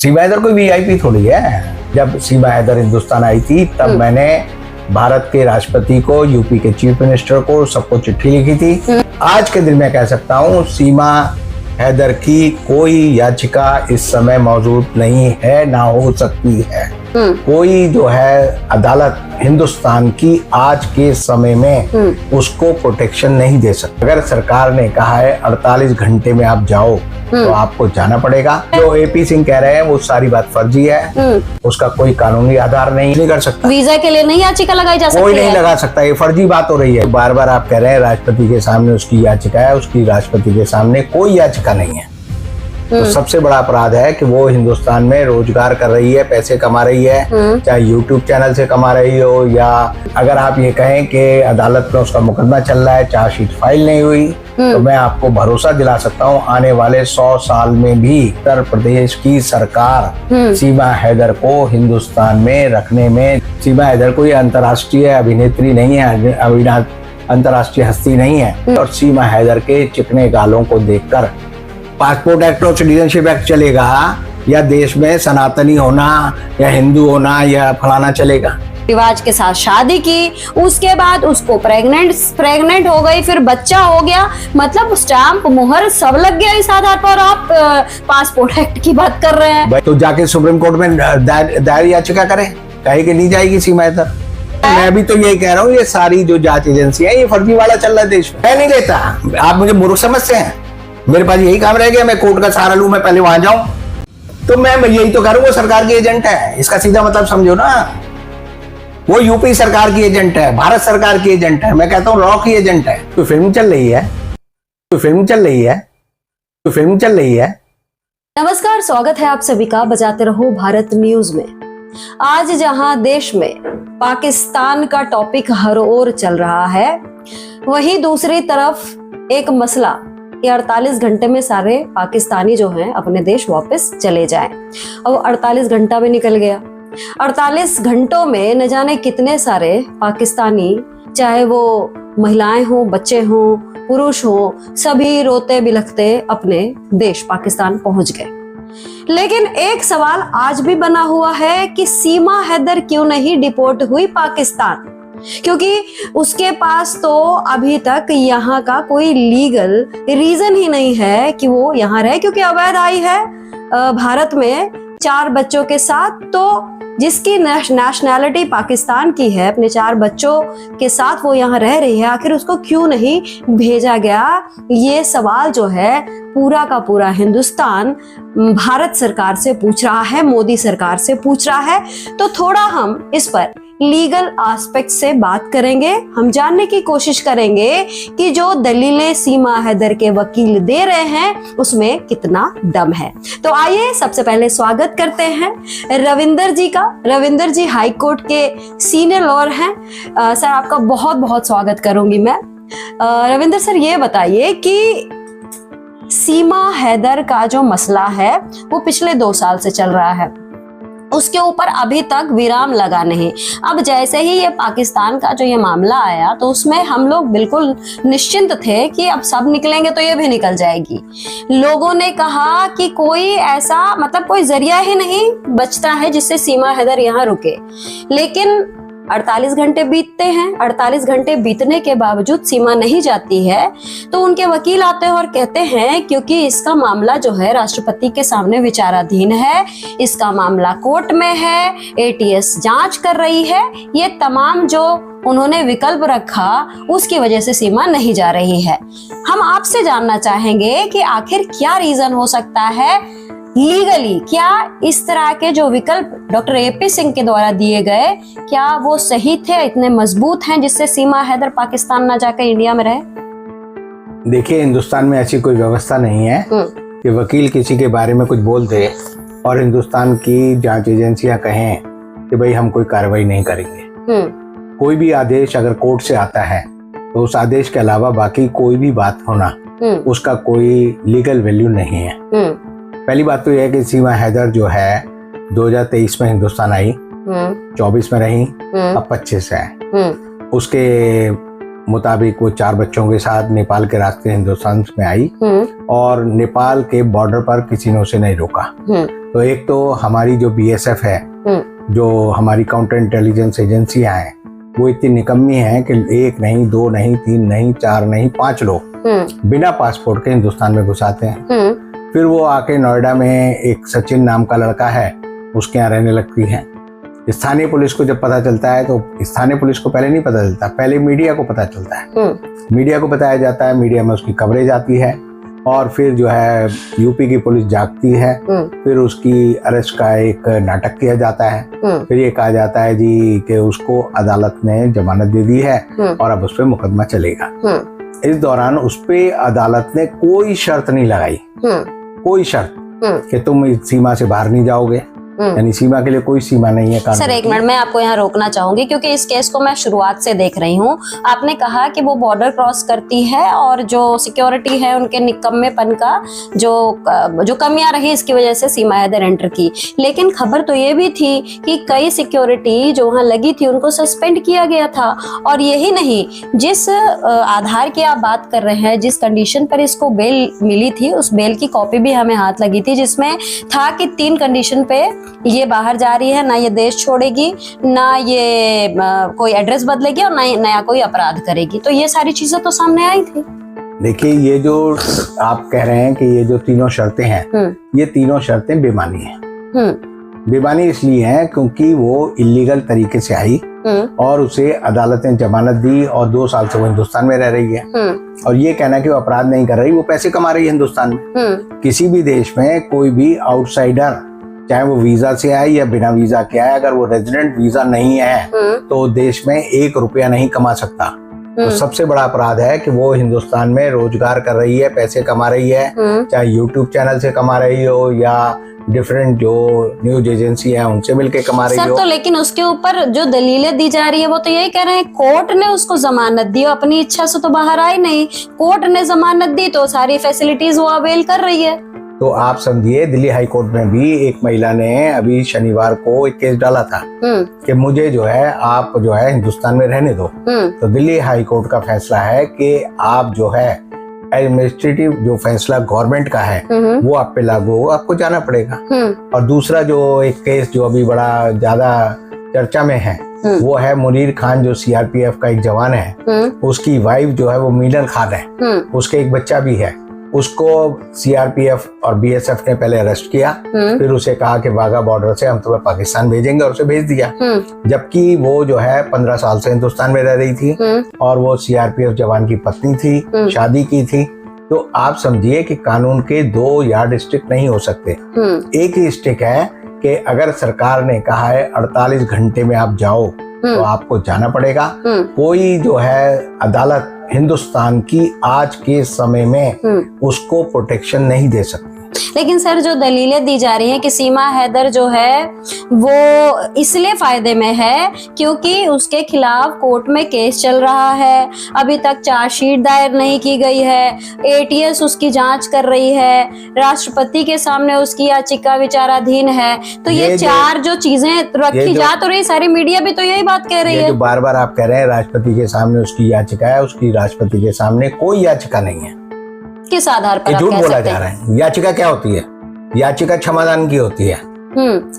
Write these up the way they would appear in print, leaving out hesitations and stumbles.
सीमा हैदर कोई वीआईपी थोड़ी है। जब सीमा हैदर हिंदुस्तान आई थी तब मैंने भारत के राष्ट्रपति को, यूपी के चीफ मिनिस्टर को, सबको चिट्ठी लिखी थी। आज के दिन मैं कह सकता हूँ सीमा हैदर की कोई याचिका इस समय मौजूद नहीं है, ना हो सकती है। कोई जो है अदालत हिंदुस्तान की आज के समय में उसको प्रोटेक्शन नहीं दे सकती। अगर सरकार ने कहा है 48 घंटे में आप जाओ तो आपको जाना पड़ेगा। जो एपी सिंह कह रहे हैं वो सारी बात फर्जी है, उसका कोई कानूनी आधार नहीं कर सकता। वीजा के लिए नहीं याचिका लगाई जा सकती, कोई नहीं लगा सकता, ये फर्जी बात हो रही है। बार बार आप कह रहे हैं राष्ट्रपति के सामने उसकी याचिका है, उसकी राष्ट्रपति के सामने कोई याचिका नहीं है। तो सबसे बड़ा अपराध है कि वो हिंदुस्तान में रोजगार कर रही है, पैसे कमा रही है, चाहे यूट्यूब चैनल से कमा रही हो, या अगर आप ये कहें कि अदालत में उसका मुकदमा चल रहा है, चार्जशीट फाइल नहीं हुई, तो मैं आपको भरोसा दिला सकता हूँ आने वाले 100 साल में भी उत्तर प्रदेश की सरकार सीमा हैदर को हिंदुस्तान में रखने में, सीमा हैदर कोई अंतर्राष्ट्रीय अभिनेत्री नहीं है, अंतर्राष्ट्रीय हस्ती नहीं है। और सीमा हैदर के चिकने गालों को देखकर पासपोर्ट एक्ट और सिटीजनशिप एक्ट चलेगा, या देश में सनातनी होना या हिंदू होना या फलाना चलेगा। रिवाज के साथ शादी की, उसके बाद उसको प्रेग्नेंट हो गई, फिर बच्चा हो गया, मतलब स्टैंप मुहर सब लग गया इस आधार पर। आप पासपोर्ट एक्ट की बात कर रहे हैं तो जाके सुप्रीम कोर्ट में दायर याचिका करें, कहे कि नहीं जाएगी सीमा हैदर। मैं भी तो यही कह रहा हूँ, ये सारी जो जांच एजेंसी है ये फर्जी वाला चल रहा है देश में। मैं नहीं लेता, आप मुझे मूर्ख समझते हैं। मेरे पास यही काम रह गया, मैं कोर्ट का सहारा लूं, मैं पहले वहां जाऊं। तो मैं यही तो कह रहा हूं, वो सरकार की एजेंट है, इसका सीधा मतलब समझो ना। वो यूपी सरकार की एजेंट है, भारत सरकार की एजेंट है, मैं कहता हूं रॉ की एजेंट है। तो फिल्म चल रही है, तो फिल्म चल रही है, तो फिल्म चल रही है। नमस्कार, स्वागत है आप सभी का बजाते रहो भारत न्यूज में। आज जहां देश में पाकिस्तान का टॉपिक हर ओर चल रहा है, वहीं दूसरी तरफ एक मसला कि 48 घंटे में सारे पाकिस्तानी जो हैं अपने देश वापस चले जाएं। अब 48 घंटा भी निकल गया। 48 घंटों में न जाने कितने सारे पाकिस्तानी, चाहे वो महिलाएं हों, बच्चे हों, पुरुष हों, सभी रोते बिलखते अपने देश पाकिस्तान पहुंच गए। लेकिन एक सवाल आज भी बना हुआ है कि सीमा हैदर क्यों नहीं डिपोर्ट हुई पाकिस्तान, क्योंकि उसके पास तो अभी तक यहाँ का कोई लीगल रीजन ही नहीं है कि वो यहाँ रहे, क्योंकि अवैध आई है भारत में 4 बच्चों के साथ। तो जिसकी नेशनैलिटी पाकिस्तान की है, अपने 4 बच्चों के साथ वो यहाँ रह रही है, आखिर उसको क्यों नहीं भेजा गया? ये सवाल जो है पूरा का पूरा हिंदुस्तान भारत सरकार से पूछ रहा है, मोदी सरकार से पूछ रहा है। तो थोड़ा हम इस पर लीगल एस्पेक्ट से बात करेंगे। हम जानने की कोशिश करेंगे कि जो दलीलें सीमा हैदर के वकील दे रहे हैं उसमें कितना दम है। तो आइए सबसे पहले स्वागत करते हैं रविंदर जी का। रविंदर जी हाई कोर्ट के सीनियर लॉयर हैं। सर, आपका बहुत बहुत स्वागत करूंगी मैं। रविंदर सर, ये बताइए कि सीमा हैदर का जो मसला है वो पिछले 2 साल से चल रहा है, उसके ऊपर अभी तक विराम लगा नहीं। अब जैसे ही ये पाकिस्तान का जो ये मामला आया तो उसमें हम लोग बिल्कुल निश्चिंत थे कि अब सब निकलेंगे तो ये भी निकल जाएगी। लोगों ने कहा कि कोई ऐसा मतलब कोई जरिया ही नहीं बचता है जिससे सीमा हैदर यहाँ रुके। लेकिन 48 घंटे बीतते हैं, 48 घंटे बीतने के बावजूद सीमा नहीं जाती है। तो उनके वकील आते हैं और कहते हैं क्योंकि इसका मामला जो है राष्ट्रपति के सामने विचाराधीन है, इसका मामला कोर्ट में है, एटीएस जांच कर रही है, ये तमाम जो उन्होंने विकल्प रखा उसकी वजह से सीमा नहीं जा रही है। हम आपसे जानना चाहेंगे कि आखिर क्या रीजन हो सकता है लीगली, क्या इस तरह के जो विकल्प डॉक्टर एपी सिंह के द्वारा दिए गए, क्या वो सही थे, इतने मजबूत हैं जिससे सीमा हैदर पाकिस्तान ना जाकर इंडिया में रहे? देखिए, हिंदुस्तान में ऐसी कोई व्यवस्था नहीं है कि वकील किसी के बारे में कुछ बोल दे और हिंदुस्तान की जांच एजेंसियां कहें कि भाई हम कोई कार्रवाई नहीं करेंगे। कोई भी आदेश अगर कोर्ट से आता है तो उस आदेश के अलावा बाकी कोई भी बात होना उसका कोई लीगल वैल्यू नहीं है। पहली बात तो यह है कि सीमा हैदर जो है 2023 में हिंदुस्तान आई, 24 में रही, अब 25 है। उसके मुताबिक वो 4 बच्चों के साथ नेपाल के रास्ते हिंदुस्तान में आई और नेपाल के बॉर्डर पर किसी ने उसे नहीं रोका। तो एक तो हमारी जो BSF है, जो हमारी काउंटर इंटेलिजेंस एजेंसियां हैं, वो इतनी निकम्मी हैं कि 1 नहीं, 2 नहीं, 3 नहीं, 4 नहीं, 5 लोग बिना पासपोर्ट के हिंदुस्तान में घुसाते हैं। फिर वो आके नोएडा में एक सचिन नाम का लड़का है, उसके यहाँ रहने लगती है। स्थानीय पुलिस को जब पता चलता है तो स्थानीय पुलिस को पहले नहीं पता चलता, पहले मीडिया को पता चलता है। मीडिया को बताया जाता है, मीडिया में उसकी कवरेज आती है और फिर जो है यूपी की पुलिस जागती है। फिर उसकी अरेस्ट का एक नाटक किया जाता है। फिर ये कहा जाता है जी कि उसको अदालत ने जमानत दे दी है और अब उस पर मुकदमा चलेगा। इस दौरान उस पे अदालत ने कोई शर्त नहीं लगाई, कोई शर्त कि तुम इस सीमा से बाहर नहीं जाओगे, यानी सीमा के लिए कोई सीमा नहीं है कानून। सर एक मिनट, मैं आपको यहाँ रोकना चाहूंगी क्योंकि इस केस को मैं शुरुआत से देख रही हूँ। आपने कहा कि वो बॉर्डर क्रॉस करती है और जो सिक्योरिटी है उनके निकम्मेपन का जो कमियां रही, इसकी वजह से सीमा हैदर एंटर की। लेकिन खबर तो ये भी थी कि कई सिक्योरिटी जो वहाँ लगी थी उनको सस्पेंड किया गया था। और यही नहीं, जिस आधार की आप बात कर रहे हैं, जिस कंडीशन पर इसको बेल मिली थी, उस बेल की कॉपी भी हमें हाथ लगी थी, जिसमें था कि 3 कंडीशन पे ये बाहर जा रही है, ना ये देश छोड़ेगी, ना ये कोई एड्रेस बदलेगी और ना नया कोई अपराध करेगी। तो ये सारी चीजें तो सामने आई थी। देखिए, ये जो आप कह रहे हैं कि ये जो तीनों शर्तें हैं, ये तीनों शर्तें बेमानी हैं। बेमानी इसलिए हैं क्योंकि वो इलीगल तरीके से आई और उसे अदालत ने जमानत दी और 2 साल से वो हिंदुस्तान में रह रही है। और ये कहना कि वो अपराध नहीं कर रही, वो पैसे कमा रही है हिंदुस्तान में। किसी भी देश में कोई भी आउटसाइडर, चाहे वो वीजा से आए या बिना वीजा के आए, अगर वो रेजिडेंट वीजा नहीं है तो देश में 1 रुपया नहीं कमा सकता। तो सबसे बड़ा अपराध है कि वो हिंदुस्तान में रोजगार कर रही है, पैसे कमा रही है, चाहे यूट्यूब चैनल से कमा रही हो या डिफरेंट जो न्यूज एजेंसी है उनसे मिलके कमा रही हो। तो लेकिन उसके ऊपर जो दलीलें दी जा रही है वो तो यही कह रहे हैं, कोर्ट ने उसको जमानत दी, अपनी इच्छा से तो बाहर आई नहीं, कोर्ट ने जमानत दी तो सारी फैसिलिटीज वो अवेल कर रही है। तो आप समझिए, दिल्ली हाई कोर्ट में भी एक महिला ने अभी शनिवार को एक केस डाला था कि मुझे जो है आप जो है हिंदुस्तान में रहने दो। तो दिल्ली हाई कोर्ट का फैसला है कि आप जो है एडमिनिस्ट्रेटिव जो फैसला गवर्नमेंट का है वो आप पे लागू होगा, आपको जाना पड़ेगा। और दूसरा जो एक केस जो अभी बड़ा ज्यादा चर्चा में है वो है मुनीर खान, जो CRPF का एक जवान है, उसकी वाइफ जो है वो मीनल खान है, उसके एक बच्चा भी है। उसको CRPF और BSF ने पहले अरेस्ट किया, फिर उसे कहा कि वाघा बॉर्डर से हम तुम्हें पाकिस्तान भेजेंगे और उसे भेज दिया। जबकि वो जो है 15 साल से हिंदुस्तान में रह रही थी और वो CRPF जवान की पत्नी थी, शादी की थी। तो आप समझिए कि कानून के 2 यार्ड स्टिक नहीं हो सकते। एक ही स्टिक है कि अगर सरकार ने कहा है 48 घंटे में आप जाओ तो आपको जाना पड़ेगा। कोई जो है अदालत हिंदुस्तान की आज के समय में उसको प्रोटेक्शन नहीं दे सकती। लेकिन सर जो दलीलें दी जा रही हैं कि सीमा हैदर जो है वो इसलिए फायदे में है क्योंकि उसके खिलाफ कोर्ट में केस चल रहा है, अभी तक चार्जशीट दायर नहीं की गई है, ATS उसकी जांच कर रही है, राष्ट्रपति के सामने उसकी याचिका विचाराधीन है। तो ये 4 जो चीजें रखी जा तो रही, सारी मीडिया भी तो यही बात कह रही है। जो बार बार आप कह रहे हैं राष्ट्रपति के सामने उसकी याचिका है, उसकी राष्ट्रपति के सामने कोई याचिका नहीं है। किस आधार पर झूठ बोला जा रहा है? याचिका क्या होती है? याचिका क्षमादान की होती है,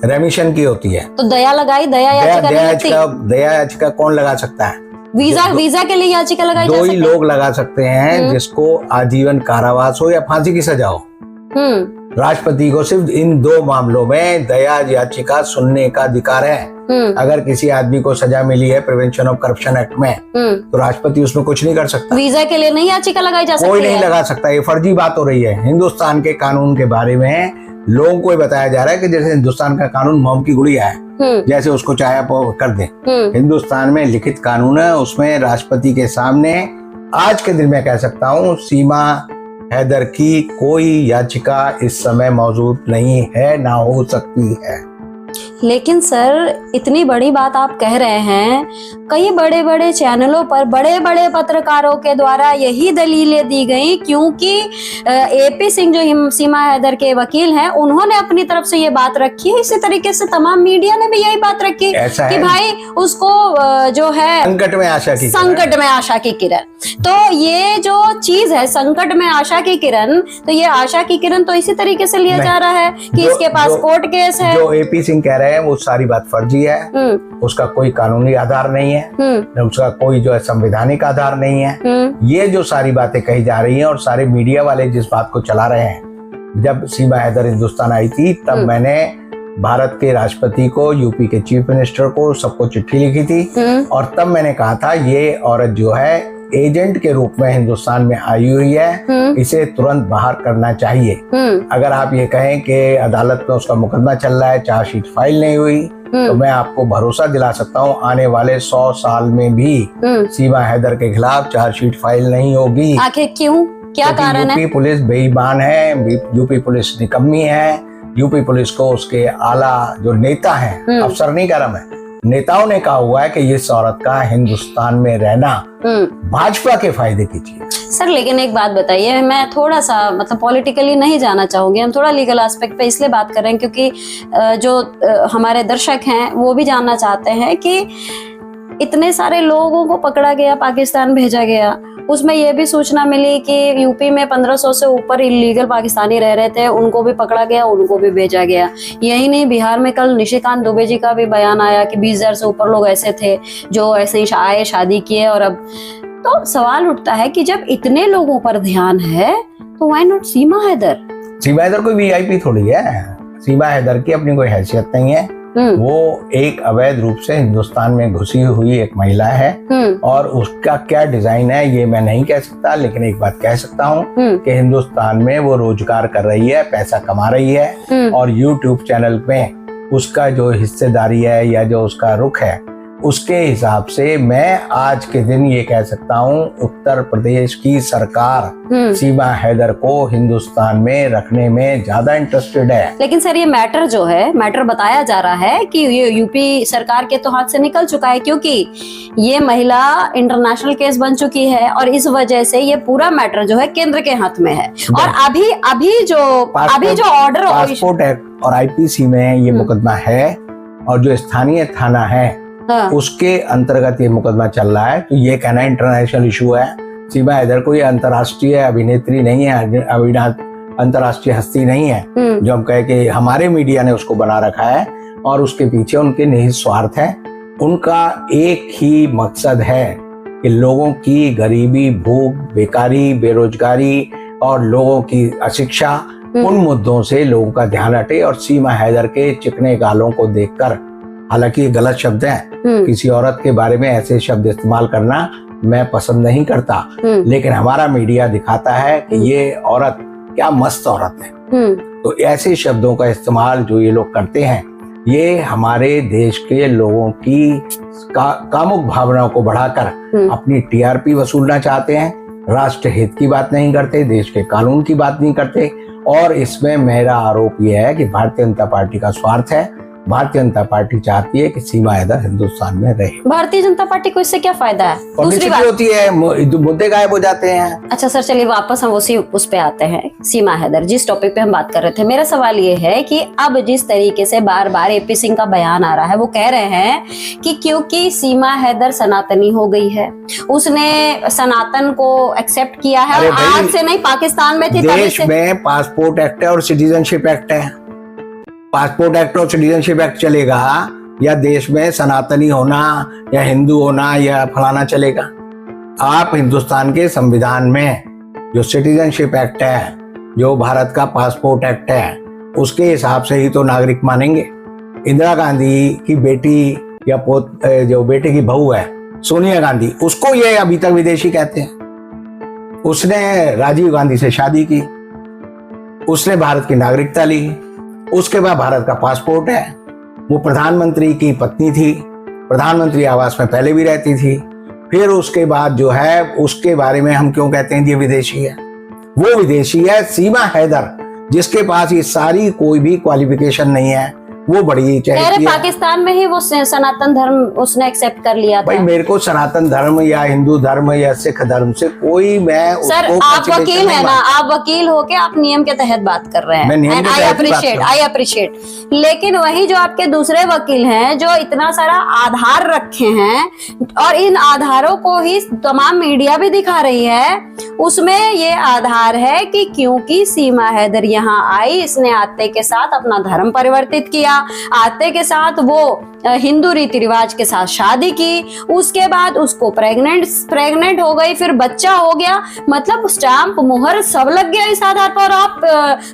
रेमिशन की होती है। तो दया लगाई, दया याचिका कौन लगा सकता है? वीजा के लिए याचिका लगाई जा सकती है। 2 ही लोग लगा सकते हैं, जिसको आजीवन कारावास हो या फांसी की सजा हो। राष्ट्रपति को सिर्फ इन 2 मामलों में दया याचिका सुनने का अधिकार है। अगर किसी आदमी को सजा मिली है प्रिवेंशन ऑफ करप्शन एक्ट में तो राष्ट्रपति उसमें कुछ नहीं कर सकता। वीजा के लिए नहीं याचिका लगाई जा सकती, कोई नहीं लगा सकता। ये फर्जी बात हो रही है। हिंदुस्तान के कानून के बारे में लोगों को बताया जा रहा है कि जैसे हिंदुस्तान का कानून मोम की गुड़िया है, जैसे उसको चाहे आप कर दें। हिंदुस्तान में लिखित कानून है, उसमें राष्ट्रपति के सामने आज के दिन में कह सकता हूँ सीमा हैदर की कोई याचिका इस समय मौजूद नहीं है, ना हो सकती है। लेकिन सर इतनी बड़ी बात आप कह रहे हैं, कई बड़े बड़े चैनलों पर बड़े बड़े पत्रकारों के द्वारा यही दलीलें दी गई, क्योंकि एपी सिंह जो सीमा हैदर के वकील हैं उन्होंने अपनी तरफ से ये बात रखी है। इसी तरीके से तमाम मीडिया ने भी यही बात रखी कि भाई उसको जो है संकट में आशा की किरण। तो ये जो चीज है संकट में आशा की किरण, तो ये आशा की किरण तो इसी तरीके से लिया जा रहा है कि इसके पास कोर्ट केस है। जो एपी सिंह कह रहे हैं वो सारी बात फर्जी है, उसका कोई कानूनी आधार नहीं है, उसका कोई जो है संवैधानिक आधार नहीं है। ये जो सारी बातें कही जा रही हैं और सारे मीडिया वाले जिस बात को चला रहे हैं, जब सीमा हैदर हिंदुस्तान आई थी तब मैंने भारत के राष्ट्रपति को, यूपी के चीफ मिनिस्टर को, सबको चिट्ठी लिखी थी और तब मैंने कहा था ये औरत जो है एजेंट के रूप में हिंदुस्तान में आई हुई है, इसे तुरंत बाहर करना चाहिए। अगर आप ये कहें कि अदालत में उसका मुकदमा चल रहा है, चार्जशीट फाइल नहीं हुई, तो मैं आपको भरोसा दिला सकता हूँ आने वाले 100 साल में भी सीमा हैदर के खिलाफ चार्जशीट फाइल नहीं होगी। आखिर क्यों, क्या कारण है? यूपी पुलिस बेईमान है, यूपी पुलिस निकम्मी है। यूपी पुलिस को उसके आला जो नेता हैं, अफसर नहीं कह रहा मैं, नेताओं ने कहा हुआ है कि इस औरत का हिंदुस्तान में रहना भाजपा के फायदे की चीज। सर लेकिन एक बात बताइए, मैं थोड़ा सा मतलब पॉलिटिकली नहीं जाना चाहूंगी, हम थोड़ा लीगल एस्पेक्ट पे इसलिए बात कर रहे हैं क्योंकि जो हमारे दर्शक हैं वो भी जानना चाहते हैं कि इतने सारे लोगों को पकड़ा गया, पाकिस्तान भेजा गया, उसमें यह भी सूचना मिली कि यूपी में 1500 से ऊपर इलीगल पाकिस्तानी रह रहे थे, उनको भी पकड़ा गया, उनको भी भेजा गया। यही नहीं, बिहार में कल निशिकांत दुबे जी का भी बयान आया कि 20,000 से ऊपर लोग ऐसे थे जो ऐसे ही आए, शादी किए और अब। तो सवाल उठता है कि जब इतने लोगों पर ध्यान है तो व्हाई नॉट सीमा हैदर? सीमा हैदर कोई वीआईपी थोड़ी है, सीमा हैदर की अपनी कोई हैसियत नहीं है। वो एक अवैध रूप से हिंदुस्तान में घुसी हुई एक महिला है और उसका क्या डिजाइन है ये मैं नहीं कह सकता, लेकिन एक बात कह सकता हूँ कि हिंदुस्तान में वो रोजगार कर रही है, पैसा कमा रही है और यूट्यूब चैनल में उसका जो हिस्सेदारी है या जो उसका रुख है उसके हिसाब से मैं आज के दिन ये कह सकता हूँ उत्तर प्रदेश की सरकार सीमा हैदर को हिंदुस्तान में रखने में ज्यादा इंटरेस्टेड है। लेकिन सर ये मैटर जो है, मैटर बताया जा रहा है कि ये यूपी सरकार के तो हाथ से निकल चुका है, क्योंकि ये महिला इंटरनेशनल केस बन चुकी है और इस वजह से ये पूरा मैटर जो है केंद्र के हाथ में है। और अभी जो ऑर्डर पासपोर्ट एक्ट और आईपीसी में ये मुकदमा है और जो स्थानीय थाना है उसके अंतर्गत ये मुकदमा चल रहा है। तो ये कहना इंटरनेशनल इशू है। सीमा हैदर कोई अंतर्राष्ट्रीय अभिनेत्री नहीं है, अंतर्राष्ट्रीय हस्ती नहीं है जो हम कहे कि हमारे मीडिया ने उसको बना रखा है और उसके पीछे उनके निहित स्वार्थ है। उनका एक ही मकसद है कि लोगों की गरीबी, भूख, बेकारी, बेरोजगारी और लोगों की अशिक्षा, उन मुद्दों से लोगों का ध्यान हटे। और सीमा हैदर के चिकने गालों को देखकर, हालांकि ये गलत शब्द है, किसी औरत के बारे में ऐसे शब्द इस्तेमाल करना मैं पसंद नहीं करता, लेकिन हमारा मीडिया दिखाता है कि ये औरत क्या मस्त औरत है। तो ऐसे शब्दों का इस्तेमाल जो ये लोग करते हैं, ये हमारे देश के लोगों की कामुक भावनाओं को बढ़ाकर अपनी टीआरपी वसूलना चाहते हैं। राष्ट्र हित की बात नहीं करते, देश के कानून की बात नहीं करते। और इसमें मेरा आरोप यह है कि भारतीय जनता पार्टी का स्वार्थ है। भारतीय जनता पार्टी चाहती है कि सीमा हैदर हिंदुस्तान में रहे। भारतीय जनता पार्टी को इससे क्या फायदा है? दूसरी बात होती है, मुद्दे गायब हो जाते हैं। अच्छा सर, चलिए वापस हम उस पे आते हैं। सीमा हैदर, जिस टॉपिक पे हम बात कर रहे थे, मेरा सवाल ये है कि अब जिस तरीके से बार बार एपी सिंह का बयान आ रहा है, वो कह रहे हैं कि क्योंकि सीमा हैदर सनातनी हो गई है, उसने सनातन को एक्सेप्ट किया है, आज से नहीं पाकिस्तान में थी, देश में पासपोर्ट एक्ट है और सिटीजनशिप एक्ट है। पासपोर्ट एक्ट और सिटीजनशिप एक्ट चलेगा या देश में सनातनी होना या हिंदू होना या फलाना चलेगा? आप हिंदुस्तान के संविधान में जो सिटीजनशिप एक्ट है, जो भारत का पासपोर्ट एक्ट है, उसके हिसाब से ही तो नागरिक मानेंगे। इंदिरा गांधी की बेटी या जो बेटे की बहू है सोनिया गांधी, उसको ये अभी तक विदेशी कहते हैं। उसने राजीव गांधी से शादी की, उसने भारत की नागरिकता ली, उसके बाद भारत का पासपोर्ट है। वो प्रधानमंत्री की पत्नी थी, प्रधानमंत्री आवास में पहले भी रहती थी। फिर उसके बाद जो है उसके बारे में हम क्यों कहते हैं ये विदेशी है? वो विदेशी है सीमा हैदर, जिसके पास ये सारी कोई भी क्वालिफिकेशन नहीं है, वो बड़ी कह रहे चहकती है। पाकिस्तान में ही वो सनातन धर्म उसने एक्सेप्ट कर लिया भाई था। मेरे को सनातन धर्म या हिंदू धर्म या सिख धर्म से कोई मैं सर उसको आप conciliation वकील नहीं है ना, मानता। आप वकील होके आप नियम के तहत बात कर रहे हैं। मैं नियम के आई तहत ही बात कर रहा हूं। अप्रिशिएट। लेकिन वही जो आपके दूसरे वकील हैं जो इतना सारा आधार रखे हैं और इन आधारों को ही तमाम मीडिया भी दिखा रही है, उसमें ये आधार है कि क्योंकि सीमा हैदर यहाँ आई, इसने आते के साथ अपना धर्म परिवर्तित किया, आते के साथ वो हिंदू रीति रिवाज के साथ शादी की, उसके बाद उसको प्रेग्नेंट हो गई, फिर बच्चा हो गया, मतलब स्टाम्प मुहर सब लग गया इस आधार पर। आप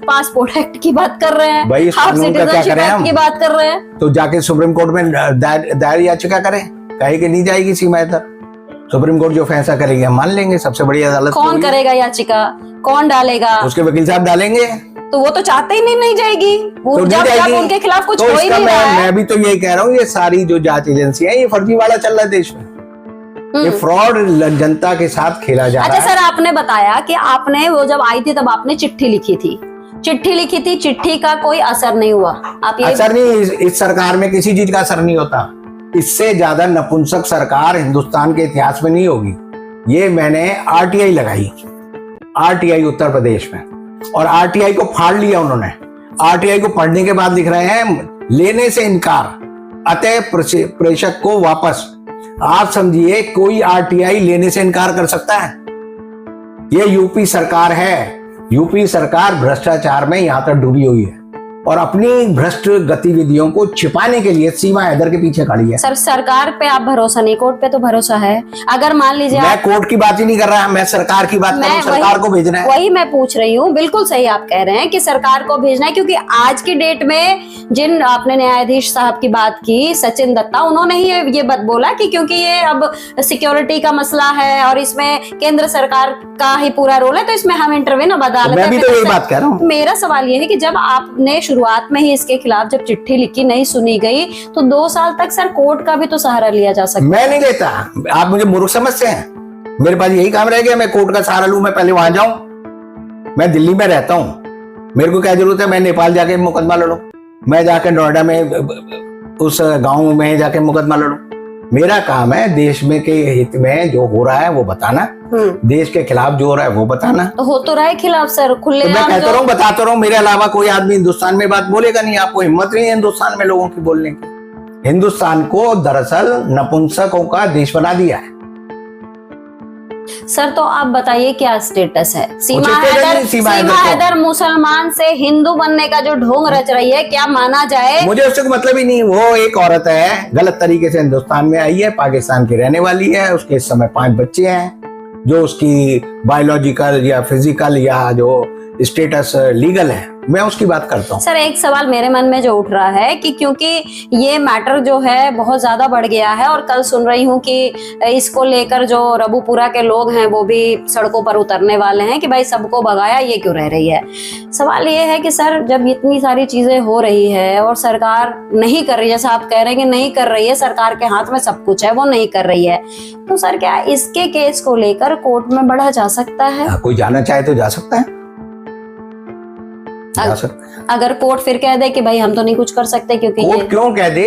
पासपोर्ट एक्ट की बात कर रहे भाई हैं, इस आप कानून का क्या सिटीजनशिप करें एक्ट हम? की बात कर रहे हैं। तो जाके सुप्रीम कोर्ट में दायर याचिका करें, कहे कि नहीं जाएगी सीमा हैदर। सुप्रीम कोर्ट जो फैसला करेगी हम मान लेंगे, सबसे बड़ी अदालत तो कौन वही है। करेगा याचिका, कौन डालेगा? उसके वकील साहब डालेंगे। तो वो तो चाहते ही नहीं जाएगी, वो तो नहीं जब जाएगी। उनके खिलाफ कुछ तो हो ही इसका नहीं रहा है। मैं भी तो यही कह रहा हूँ, ये सारी जो जांच एजेंसियां ये फर्जीवाड़ा चल रहा है देश में। ये फ्रॉड जनता के साथ खेला जा अच्छा रहा है। सर, आपने बताया कि आपने वो जब आई थी तब आपने चिट्ठी लिखी थी, चिट्ठी का कोई असर नहीं हुआ। आप ये असर नहीं, इस सरकार में किसी चीज का असर नहीं होता। इससे ज्यादा नपुंसक सरकार हिंदुस्तान के इतिहास में नहीं होगी। ये मैंने आरटीआई लगाई, आरटीआई उत्तर प्रदेश में, और आरटीआई को फाड़ लिया उन्होंने। आरटीआई को पढ़ने के बाद लिख रहे हैं लेने से इनकार, अतः प्रेषक को वापस। आप समझिए कोई आरटीआई लेने से इनकार कर सकता है? ये यूपी सरकार है, यूपी सरकार भ्रष्टाचार में यहां तक डूबी हुई है और अपनी भ्रष्ट गतिविधियों को छिपाने के लिए सीमा हैदर के पीछे खड़ी है। सर सरकार पे आप भरोसा नहीं, कोर्ट पे तो भरोसा है। अगर मान लीजिए मैं कोर्ट की बात ही नहीं कर रहा, मैं सरकार की बात कर रहा हूं। सरकार को भेजना है। वही मैं पूछ रही हूँ, बिल्कुल सही आप कह रहे हैं कि सरकार को भेजना है, क्योंकि आज की डेट में जिन आपने न्यायाधीश साहब की बात की, सचिन दत्ता, उन्होंने ही ये बात बोला कि क्योंकि ये अब सिक्योरिटी का मसला है और इसमें केंद्र सरकार का ही पूरा रोल है, तो इसमें हम इंटरव्यू अब अदालत मैं भी तो यही बात कह रहा हूँ। मेरा सवाल ये है कि जब आपने शुरुआत में ही इसके खिलाफ जब चिट्ठी लिखी, नहीं सुनी गई, तो 2 साल तक सर कोर्ट का भी तो सहारा लिया जा सकता है। मैं नहीं लेता, आप मुझे मूर्ख समझते हैं। मेरे पास यही काम रह गया, मैं कोर्ट का सहारा लूं, मैं पहले वहां जाऊं। मैं दिल्ली में रहता हूं, मेरे को क्या जरूरत है मैं नेपाल जाके मुकदमा लड़ूं, मैं जाके नोएडा में उस गांव में जाके मुकदमा लड़ूं। मेरा काम है देश में के हित में जो हो रहा है वो बताना, देश के खिलाफ जो हो रहा है वो बताना। तो हो तो रहा है खिलाफ सर, खुले तो मैं कहता रहूं, बताता रहूं, मेरे अलावा कोई आदमी हिंदुस्तान में बात बोलेगा नहीं। आपको हिम्मत नहीं है हिंदुस्तान में लोगों की बोलने की। हिंदुस्तान को दरअसल नपुंसकों का देश बना दिया है। सर तो आप बताइए क्या स्टेटस है? सीमा सीमा हैदर मुसलमान से हिंदू बनने का जो ढोंग रच रही है, क्या माना जाए? मुझे उससे कोई मतलब ही नहीं। वो एक औरत है, गलत तरीके से हिंदुस्तान में आई है, पाकिस्तान की रहने वाली है, उसके इस समय 5 बच्चे हैं। जो उसकी बायोलॉजिकल या फिजिकल या जो स्टेटस लीगल है, मैं उसकी बात करता हूँ। सर एक सवाल मेरे मन में जो उठ रहा है कि क्योंकि ये मैटर जो है बहुत ज्यादा बढ़ गया है और कल सुन रही हूँ कि इसको लेकर जो रबुपुरा के लोग हैं वो भी सड़कों पर उतरने वाले हैं कि भाई सबको भगाया, ये क्यों रह रही है। सवाल ये है कि सर जब इतनी सारी चीजें हो रही है और सरकार नहीं कर रही है, जैसा आप कह रहे हैं कि नहीं कर रही है, सरकार के हाथ में सब कुछ है, वो नहीं कर रही है, तो सर क्या इसके केस को लेकर कोर्ट में बढ़ा जा सकता है? कोई जाना चाहे तो जा सकता है, जा सकता है। अगर कोर्ट फिर कह दे कि भाई हम तो नहीं कुछ कर सकते क्योंकि कोर्ट क्यों कह दे?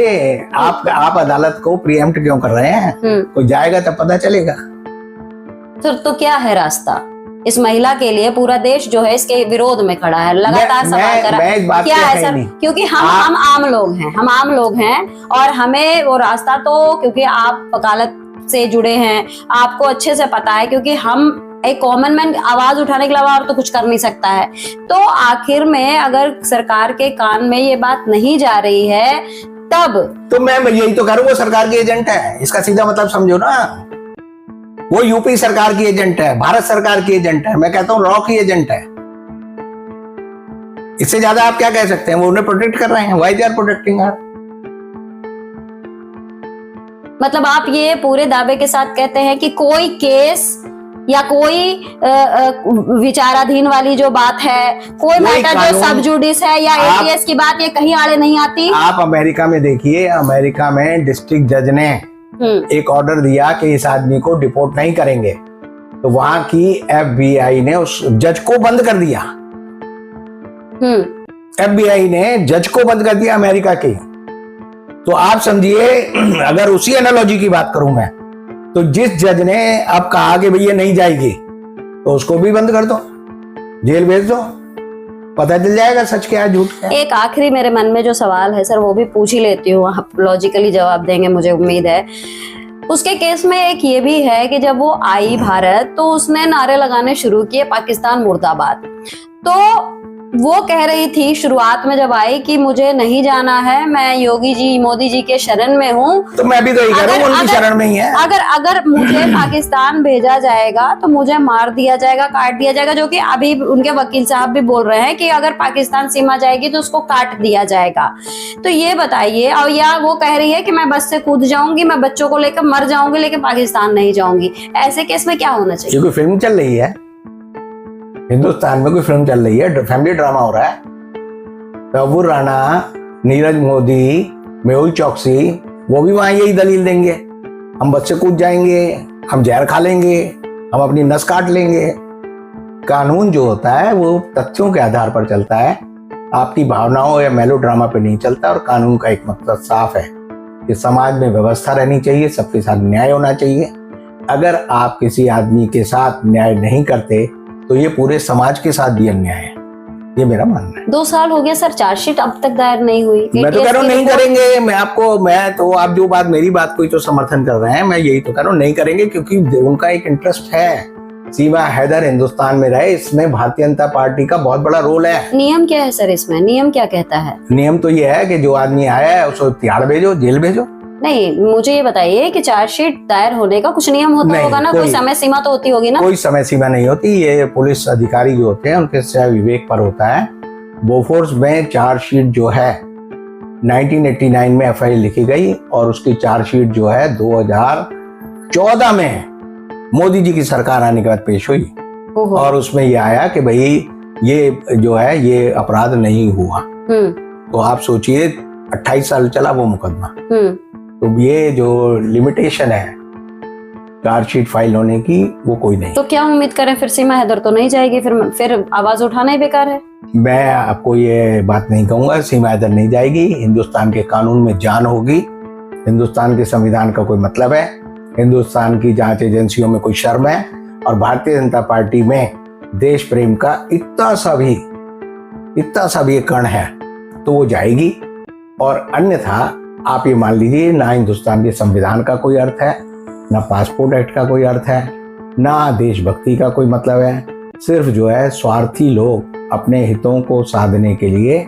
आप अदालत को प्रीएम्प्ट क्यों कर रहे हैं? कोई जाएगा तब पता चलेगा। तो क्या है रास्ता इस महिला के लिए? पूरा देश जो है इसके विरोध में खड़ा है, लगातार सवाल कर रहा है। क्या है सर? क्योंकि हम आम लोग हैं और हमें वो रास्ता, तो क्योंकि आप वकालत से जुड़े हैं, आपको अच्छे से पता है, क्योंकि हम एक कॉमन मैन आवाज उठाने के अलावा और तो कुछ कर नहीं सकता है। तो आखिर में अगर सरकार के कान में ये बात नहीं जा रही है तब तो मैं यही तो कह रहा हूँ, वो सरकार की एजेंट है, इसका सीधा मतलब समझो ना। वो यूपी सरकार की एजेंट है, भारत सरकार की एजेंट है, मैं कहता हूँ लॉ की एजेंट है। इससे ज्यादा आप क्या कह सकते हैं? वो उन्हें प्रोटेक्ट कर रहे हैं। व्हाई दे आर प्रोटेक्टिंग हर? मतलब आप ये पूरे दावे के साथ कहते हैं कि कोई केस या कोई विचाराधीन वाली जो बात है, कोई मैटर जो सब जुडिस है या एटीएस की बात, ये कहीं आड़े नहीं आती? आप अमेरिका में देखिए, अमेरिका में डिस्ट्रिक्ट जज ने एक ऑर्डर दिया कि इस आदमी को डिपोर्ट नहीं करेंगे, तो वहां की FBI ने उस जज को बंद कर दिया। FBI ने जज को बंद कर दिया अमेरिका के। तो आप समझिए, अगर उसी एनालॉजी की बात करूं मैं, तो जिस जज ने अब कहा कि भैया नहीं जाएगी, तो उसको भी बंद कर दो, जेल भेज दो, पता चल जाएगा सच क्या है झूठ क्या है। एक आखिरी मेरे मन में जो सवाल है सर, वो भी पूछ ही लेती हूँ, आप लॉजिकली जवाब देंगे मुझे उम्मीद है। उसके केस में एक ये भी है कि जब वो आई भारत तो उसने नारे लगाने शुरू किए पाकिस्तान मुर्दाबाद। तो वो कह रही थी शुरुआत में जब आई कि मुझे नहीं जाना है, मैं योगी जी मोदी जी के शरण में हूँ। तो मैं भी तो यही कह रहा हूँ, उनकी शरण में ही है। अगर मुझे पाकिस्तान भेजा जाएगा तो मुझे मार दिया जाएगा, काट दिया जाएगा, जो कि अभी उनके वकील साहब भी बोल रहे हैं कि अगर पाकिस्तान सीमा जाएगी तो उसको काट दिया जाएगा। तो ये बताइए, और या वो कह रही है कि मैं बस से कूद जाऊंगी, मैं बच्चों को लेकर मर जाऊंगी लेकिन पाकिस्तान नहीं जाऊंगी। ऐसे केस में क्या होना चाहिए? कोई फिल्म चल रही है हिंदुस्तान में, कोई फिल्म चल रही है, फैमिली ड्रामा हो रहा है। तब्बूर राणा, नीरज मोदी, मेहुल चौकसी, वो भी वहां यही दलील देंगे, हम बस से कूद जाएंगे, हम जहर खा लेंगे, हम अपनी नस काट लेंगे। कानून जो होता है वो तथ्यों के आधार पर चलता है, आपकी भावनाओं या मेलोड्रामा पे नहीं चलता। और कानून का एक मकसद साफ है कि समाज में व्यवस्था रहनी चाहिए, सबके साथ न्याय होना चाहिए। अगर आप किसी आदमी के साथ न्याय नहीं करते तो ये पूरे समाज के साथ भी अन्याय है, ये मेरा मानना है। 2 साल हो गया सर, चार्जशीट अब तक दायर नहीं हुई। मैं तो कह रहा हूँ नहीं करेंगे। मैं तो आप जो बात मेरी बात कोई तो समर्थन कर रहे हैं, मैं यही तो कह रहा हूँ नहीं करेंगे, क्योंकि उनका एक इंटरेस्ट है। सीमा हैदर हिंदुस्तान में रहे, इसमें भारतीय जनता पार्टी का बहुत बड़ा रोल है। नियम क्या है सर इसमें? नियम क्या कहता है? नियम तो ये है कि जो आदमी आया है उसको तिहाड़ भेजो, जेल भेजो। नहीं, मुझे ये बताइए कि चार्जशीट दायर होने का कुछ नियम होता होगा ना, कोई समय सीमा तो होती होगी ना? कोई समय सीमा नहीं होती, ये पुलिस अधिकारी जो होते हैं उनके स्वयं विवेक पर होता है। बोफोर्स में चार्जशीट जो है 1989 में FIR लिखी गई और उसकी चार्जशीट जो है 2014 में मोदी जी की सरकार आने के बाद पेश हुई। और उसमें ये आया कि भाई ये जो है ये अपराध नहीं हुआ। तो आप सोचिए 28 साल चला वो मुकदमा। तो ये जो लिमिटेशन है चार्जशीट फाइल होने की, वो कोई नहीं। तो क्या उम्मीद करें फिर? सीमा हैदर तो नहीं जाएगी, फिर आवाज उठाना ही बेकार है। मैं आपको ये बात नहीं कहूंगा, सीमा हैदर नहीं जाएगी। हिंदुस्तान के कानून में जान होगी, हिंदुस्तान के संविधान का कोई मतलब है, हिंदुस्तान की जांच एजेंसियों में कोई शर्म है, और भारतीय जनता पार्टी में देश प्रेम का इतना सा भी कण है तो वो जाएगी। और अन्यथा आप ये मान लीजिए, ना हिंदुस्तान के संविधान का कोई अर्थ है, ना पासपोर्ट एक्ट का कोई अर्थ है, ना देशभक्ति का कोई मतलब है। सिर्फ जो है स्वार्थी लोग अपने हितों को साधने के लिए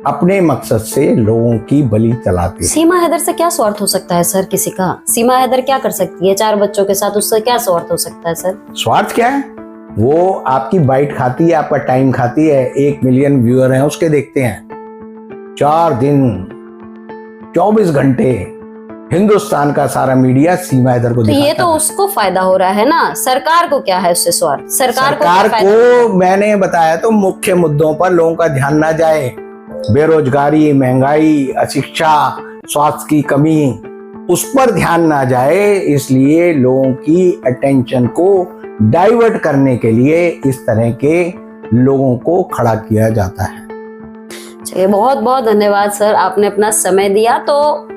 अपने मकसद से लोगों की बलि चलाते हैं। सीमा हैदर से क्या स्वार्थ हो सकता है सर किसी का? सीमा हैदर क्या कर सकती है 4 बच्चों के साथ? उससे क्या स्वार्थ हो सकता है सर? स्वार्थ क्या है? वो आपकी बाइट खाती है, आपका टाइम खाती है। 1 मिलियन व्यूअर हैं उसके, देखते हैं 4 दिन 24 घंटे हिंदुस्तान का सारा मीडिया सीमा हैदर को दिखाता है। ये तो उसको फायदा हो रहा है ना, सरकार को क्या है उससे स्वार्थ? सरकार को मैंने बताया तो मुख्य मुद्दों पर लोगों का ध्यान ना जाए, बेरोजगारी, महंगाई, अशिक्षा, स्वास्थ्य की कमी, उस पर ध्यान ना जाए, इसलिए लोगों की अटेंशन को डाइवर्ट करने के लिए इस तरह के लोगों को खड़ा किया जाता है। चलिए, बहुत बहुत धन्यवाद सर, आपने अपना समय दिया। तो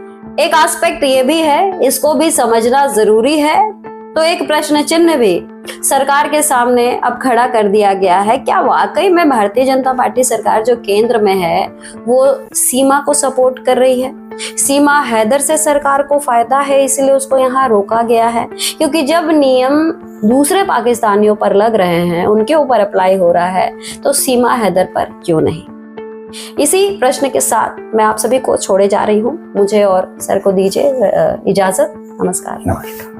एक एस्पेक्ट ये भी है, इसको भी समझना जरूरी है। तो एक प्रश्न चिन्ह भी सरकार के सामने अब खड़ा कर दिया गया है, क्या वाकई में भारतीय जनता पार्टी सरकार जो केंद्र में है वो सीमा को सपोर्ट कर रही है? सीमा हैदर से सरकार को फायदा है इसलिए उसको यहाँ रोका गया है? क्योंकि जब नियम दूसरे पाकिस्तानियों पर लग रहे हैं, उनके ऊपर अप्लाई हो रहा है, तो सीमा हैदर पर क्यों नहीं? इसी प्रश्न के साथ मैं आप सभी को छोड़े जा रही हूँ। मुझे और सर को दीजिए इजाजत। नमस्कार।